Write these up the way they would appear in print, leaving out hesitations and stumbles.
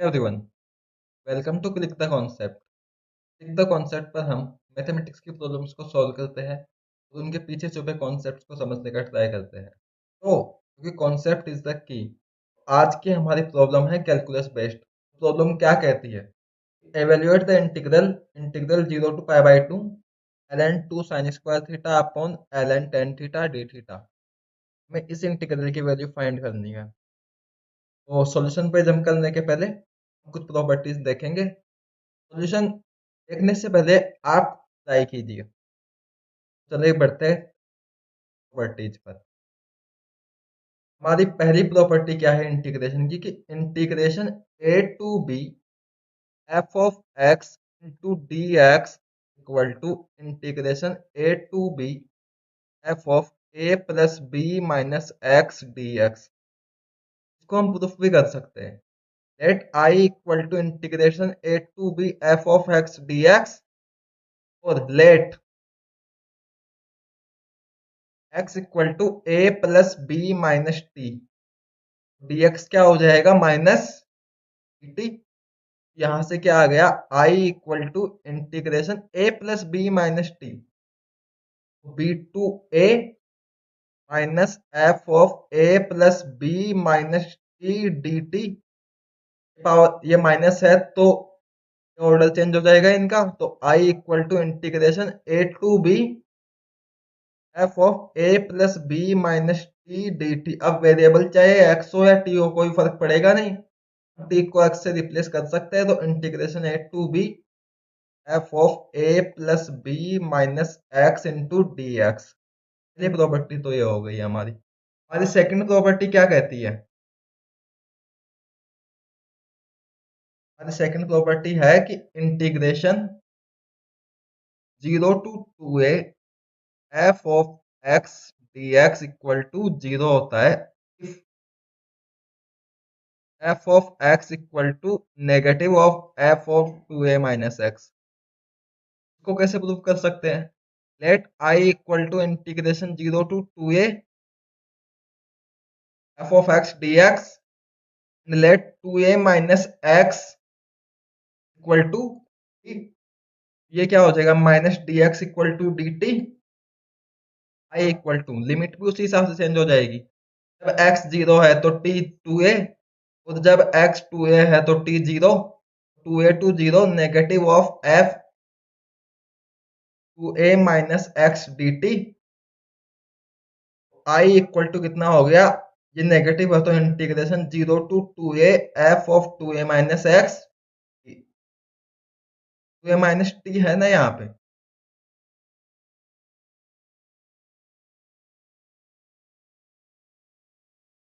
Everyone, welcome to click the concept. Click the concept पर हम mathematics की problems को सॉल्व करते हैं और उनके पीछे छुपे कॉन्सेप्ट्स को समझने का ट्राई करते हैं। तो क्योंकि कॉन्सेप्ट इज द की, आज की हमारी प्रॉब्लम है कैलकुलस बेस्ड। प्रॉब्लम क्या कहती है? Evaluate the integral integral 0 to pi by 2 ln 2 sin square theta upon ln tan theta D theta. हमें इस इंटीग्रल की वैल्यू फाइंड करनी है। तो सॉल्यूशन पे जंप करने के पहले हम कुछ प्रॉपर्टीज देखेंगे। सॉल्यूशन देखने से पहले आप ट्राई कीजिए। चलिए बढ़ते हैं प्रॉपर्टीज पर। हमारी पहली प्रॉपर्टी क्या है इंटीग्रेशन की? कि integration A to B F of X into D x equal to integration A to B F of A plus B minus x D X. इसको हम प्रूफ भी कर सकते हैं। Let I equal to integration A to B F of x D X और let x equal to A plus B minus T. dx क्या हो जाएगा? Minus T. यहां से क्या आ गया? i equal to integration a plus B minus t b to a minus f of A plus B minus t d t. Power ये minus है तो ऑर्डर चेंज हो जाएगा इनका। तो i equal to integration A to B F of A plus B minus t d t. अब variable चाहे x हो या टी हो, कोई फर्क पड़ेगा नहीं। टी को एक्स से रिप्लेस कर सकते हैं। तो integration A to B F of A plus B minus x into D X. ये प्रॉपर्टी तो ये हो गई हमारी। हमारी सेकंड प्रॉपर्टी क्या कहती है? हमारी सेकंड प्रॉपर्टी है कि integration 0 to 2a F of x D x equal to 0 होता है if f of x equal to negative of f of 2a minus x. इसको कैसे प्रूव कर सकते हैं? Let I equal to integration 0 to 2a F of x D x let 2a minus x equal to, ये क्या हो जाएगा? Minus d x equal to d t. I equal to limit भी उसी हिसाब से चेंज हो जाएगी। जब x 0 है तो t 2a और जब x 2a है तो t 0। 2a to 0 negative of f 2a minus x d t. I equal to कितना हो गया? ये नेगेटिव है तो integration 0 to 2a F of 2a minus x. 2a minus t है ना यहाँ पे।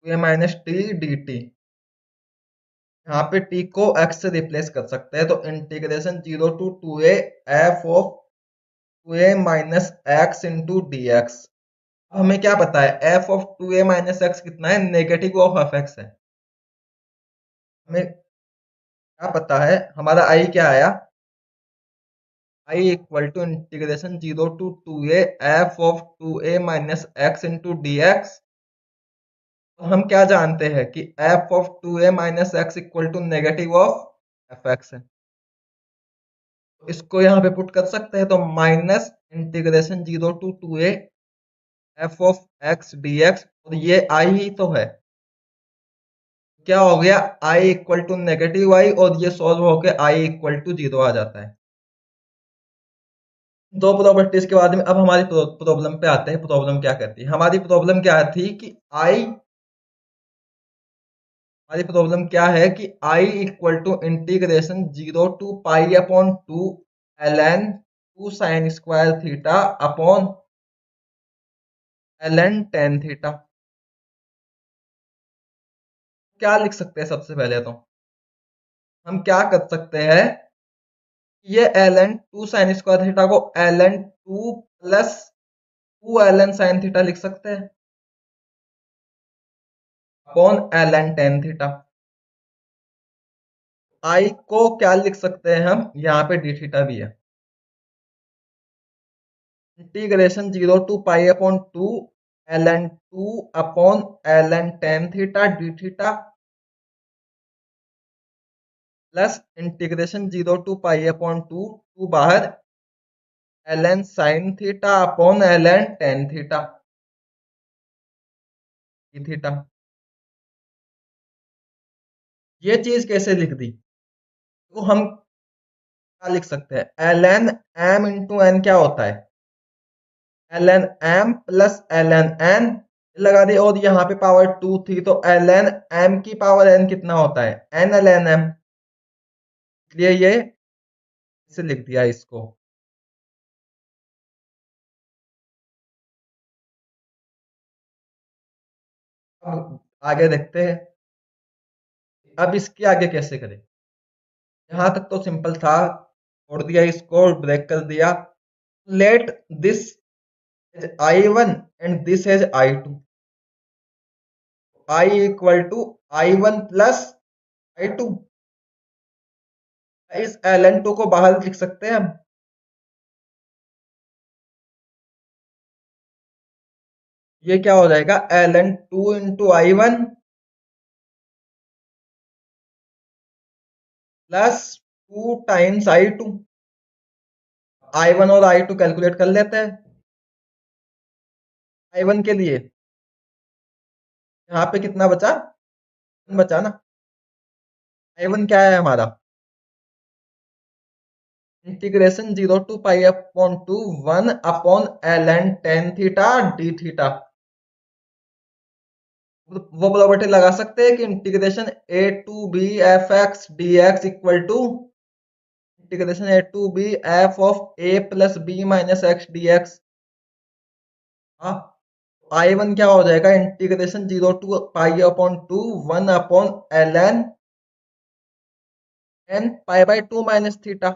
2a minus t d T. यहाँ पे t को x से रिप्लेस कर सकते हैं। तो integration 0 to 2a F of 2a minus x into D x. हमें क्या पता है? F of 2a minus x कितना है? नेगेटिव ऑफ एफ एक्स है। हमें क्या पता है? हमारा आई क्या आया? I equal to integration 0 to 2a F of 2a minus x into D X. हम क्या जानते हैं कि F of 2a minus x equal to negative of F X है। इसको यहाँ पे पुट कर सकते हैं। तो minus integration 0 to 2a F of x D X और ये आई ही तो है। क्या हो गया? I equal to negative I और ये सॉल्व होकर आई इक्वल टू 0 आ जाता है। दो प्रॉपर्टीज के बाद में अब हमारी प्रॉब्लम पे आते हैं। प्रॉब्लम क्या कहती है? हमारी प्रॉब्लम क्या थी कि आई, हमारी प्रॉब्लम क्या है कि I equal to integration 0 to pi upon 2 ln 2 sine square theta upon ln tan theta. क्या लिख सकते हैं? सबसे पहले तो हम क्या कर सकते हैं? ये ln 2 साइन स्क्वायर थीटा को ln 2 plus 2 ln sine theta लिख सकते हैं अपॉन ln tan थीटा। आई को क्या लिख सकते हैं हम? यहाँ पे डी थीटा भी है। Integration 0 to pi upon 2 ln 2 upon ln tan theta D theta. Plus integration 0 to π/2 two बाहर ln sin theta upon ln tan theta theta. ये चीज कैसे लिख दी? तो हम क्या लिख सकते हैं? ln m इंटू n क्या होता है? ln m plus ln n लगा दी, और यहाँ पे पावर 2 थी तो ln m की पावर n कितना होता है? n ln m। इसलिए ये इसे लिख दिया इसको। अब आगे देखते हैं, अब इसके आगे कैसे करें। यहां तक तो सिंपल था, छोड़ दिया इसको, ब्रेक कर दिया। Let this as i1 and this as i2, i equal to i1 plus i2। इस ln2 को बाहर लिख सकते हैं हम। ये क्या हो जाएगा? ln2 into i1 plus 2 times i2। i1 और i2 कैलकुलेट कर लेते हैं। i1 के लिए यहाँ पे कितना बचा? बचा ना। i1 क्या है हमारा? Integration 0 to π/2 1 upon ln tan theta D theta. वो प्रॉपर्टी लगा सकते हैं कि integration a to B F X D x equal to integration a to B F of a plus B minus x D X. हाँ, i1 क्या हो जाएगा? Integration 0 to π/2 1 upon ln n π/2 minus theta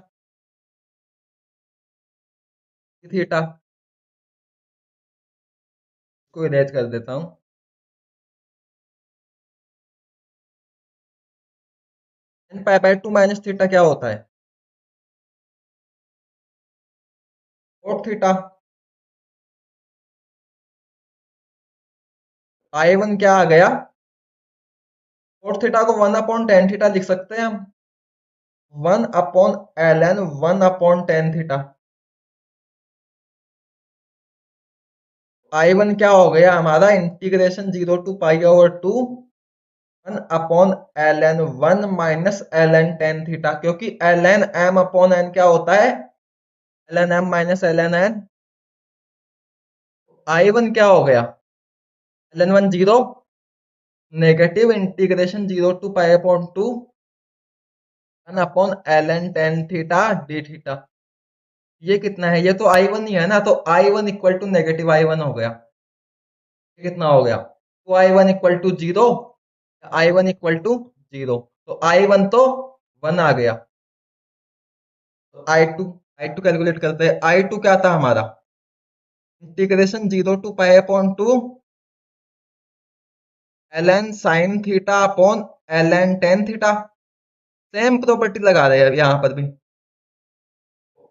theta को erase कर देता हूं। n π/2 minus theta क्या होता है? cot theta. i1 क्या आ गया? cot थीटा को 1 अपॉन tan थीटा लिख सकते हैं हम। 1 upon ln 1 upon tan theta. i1 क्या हो गया हमारा? Integration 0 to π/2 1 upon ln 1 minus ln tan theta, क्योंकि ln m अपॉन n क्या होता है? ln m minus ln n। i1 क्या हो गया? ln 1 0, negative integration 0 to π/2 1 upon ln tan theta D theta. ये कितना है? ये तो i1 ही है ना, तो i1 equal to negative i1 हो गया। ये कितना हो गया? तो i1 equal to 0, i1 equal to 0, तो i1 तो 1 आ गया। तो i2 कैलकुलेट करते हैं। i2 क्या था हमारा? Integration 0 to π/2 ln sin theta upon ln tan theta. Same property लगा रहे हैं यहां पर भी।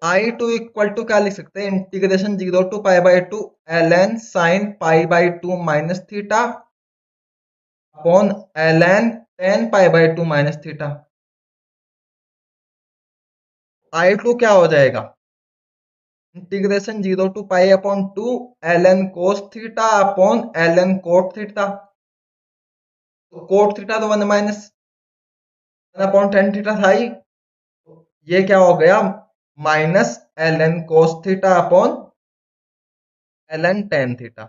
i2 इक्वल टू क्या लिख सकते हैं? Integration 0 to π/2 ln sin π/2 minus theta upon ln tan π/2 minus theta. i2 क्या हो जाएगा? Integration 0 to π/2 ln cos theta upon ln cot theta. तो cot थीटा तो 1 माइनस 1 अपॉन tan थीटा था ही। ये क्या हो गया? Minus ln cos theta upon ln tan theta.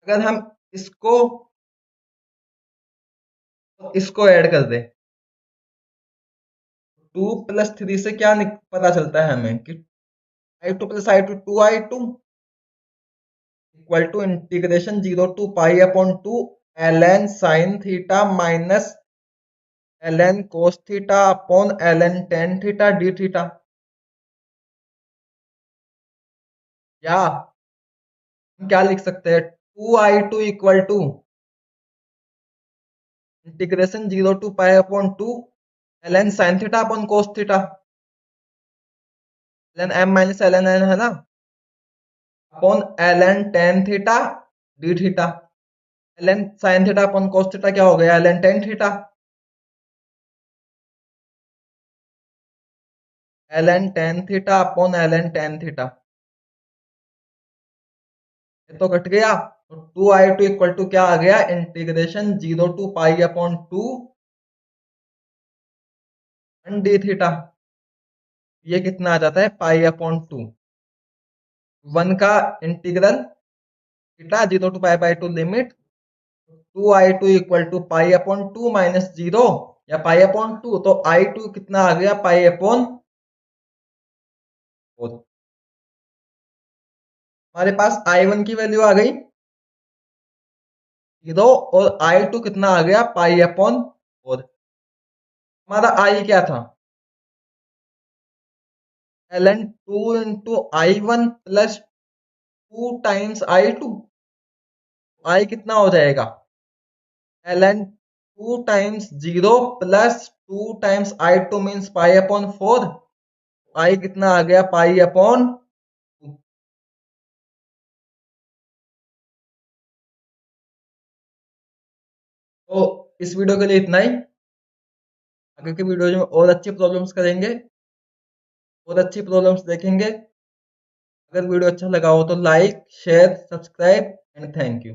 अगर हम इसको इसको ऐड कर दें, 2 प्लस 3 से क्या पता चलता है हमें कि i2 plus i2 2i2 equal to integration 0 to π/2 ln sin theta minus ln cos theta upon ln tan theta D theta. या हम क्या लिख सकते हैं? 2i2 equal to integration 0 to π/2 ln sin theta upon cos theta ln m minus ln n है ना, upon ln tan theta D theta. ln sin theta upon cos theta क्या हो गया? ln tan theta. ln tan theta upon ln tan theta, ये तो cut गया। तो 2i2 equal to क्या आ गया, integration 0 to pi upon 2 D theta. ये कितना आ जाता है, पाई/2। 1 का integral theta 0 to pi limit 2i2 equal to pi minus 0 या पाई/2, तो i2 कितना आ गया, पाई/4। हमारे पास i1 की वैल्यू आ गई 0 और i2 कितना आ गया, पाई/4। हमारा i क्या था, ln 2 into i1 plus 2 times i2। i कितना हो जाएगा, ln 2 times 0 plus 2 times i2 means pi. i कितना आ गया, पाई/2। तो इस वीडियो के लिए इतना ही। आगे के वीडियो में और अच्छी प्रॉब्लम्स करेंगे, और अच्छी प्रॉब्लम्स देखेंगे। अगर वीडियो अच्छा लगा हो तो like share subscribe and thank you.